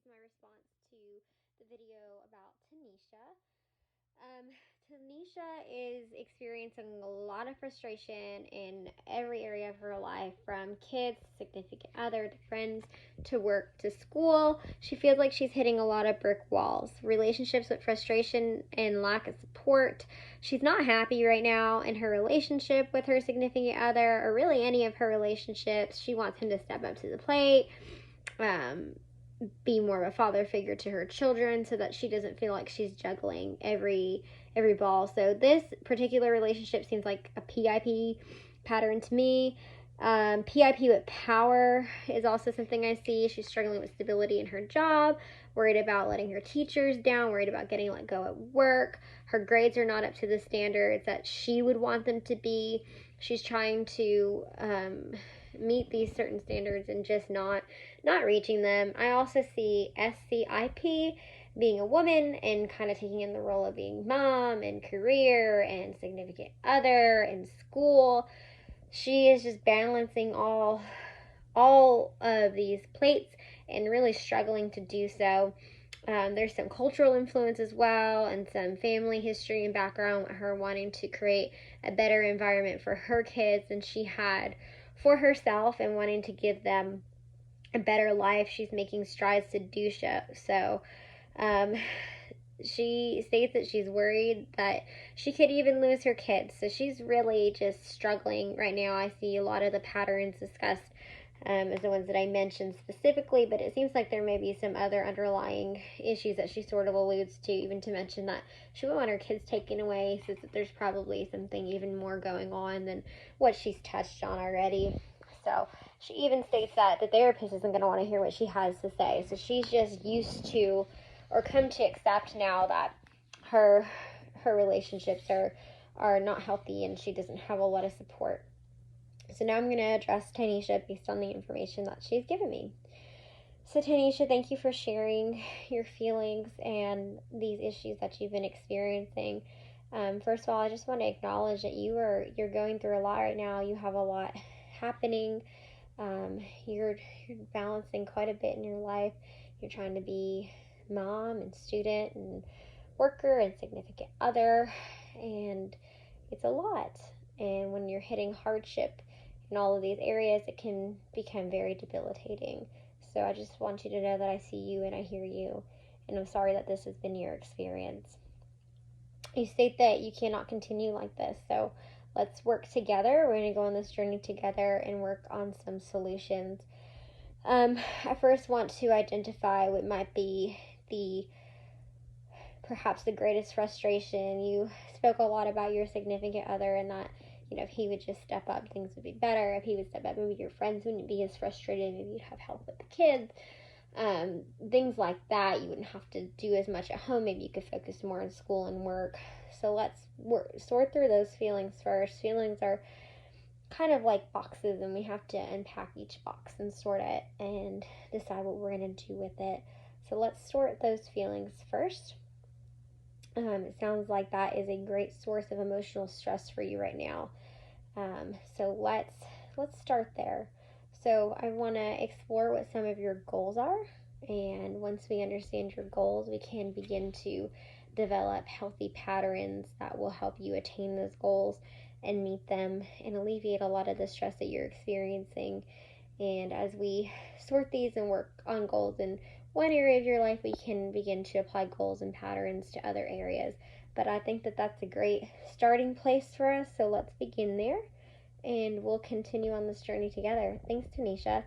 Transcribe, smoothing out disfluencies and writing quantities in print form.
my response to the video about Tanisha. Um, Tanisha is experiencing a lot of frustration in every area of her life, from kids to significant other to friends to work to school. She feels like she's hitting a lot of brick walls. Relationships with frustration and lack of support. She's not happy right now in her relationship with her significant other, or really any of her relationships. She wants him to step up to the plate. Um, be more of a father figure to her children so that she doesn't feel like she's juggling every ball. So this particular relationship seems like a PIP pattern to me. PIP with power is also something I see. She's struggling with stability in her job, worried about letting her teachers down, worried about getting let go at work. Her grades are not up to the standards that she would want them to be. She's trying to meet these certain standards and just not reaching them. I also see SCIP being a woman and kind of taking in the role of being mom and career and significant other and school. She is just balancing all of these plates and really struggling to do so. There's some cultural influence as well, and some family history and background with her wanting to create a better environment for her kids than she had for herself, and wanting to give them a better life. She's making strides to do so. Um, she states that she's worried that she could even lose her kids. So she's really just struggling right now. I see a lot of the patterns discussed as the ones that I mentioned specifically, but it seems like there may be some other underlying issues that she sort of alludes to, even to mention that she would want her kids taken away, so that there's probably something even more going on than what she's touched on already. So she even states that the therapist isn't going to want to hear what she has to say. So she's just used to, or come to accept now, that her relationships are not healthy and she doesn't have a lot of support. So now I'm going to address Tanisha based on the information that she's given me. So Tanisha, thank you for sharing your feelings and these issues that you've been experiencing. First of all, I just want to acknowledge that you're going through a lot right now. You have a lot happening. You're balancing quite a bit in your life. You're trying to be mom and student and worker and significant other, and it's a lot. And when you're hitting hardship in all of these areas, it can become very debilitating. So I just want you to know that I see you and I hear you, and I'm sorry that this has been your experience. You state that you cannot continue like this, so let's work together. We're going to go on this journey together and work on some solutions. I first want to identify what might be perhaps the greatest frustration. You spoke a lot about your significant other, and that, if he would just step up, things would be better. If he would step up, maybe your friends wouldn't be as frustrated. Maybe you'd have help with the kids. Things like that. You wouldn't have to do as much at home. Maybe you could focus more on school and work. So let's sort through those feelings first. Feelings are kind of like boxes, and we have to unpack each box and sort it and decide what we're going to do with it. So let's sort those feelings first. It sounds like that is a great source of emotional stress for you right now. So let's start there. So I want to explore what some of your goals are, and once we understand your goals, we can begin to develop healthy patterns that will help you attain those goals and meet them and alleviate a lot of the stress that you're experiencing. And as we sort these and work on goals in one area of your life, we can begin to apply goals and patterns to other areas. But I think that that's a great starting place for us, so let's begin there and we'll continue on this journey together. Thanks, Tanisha.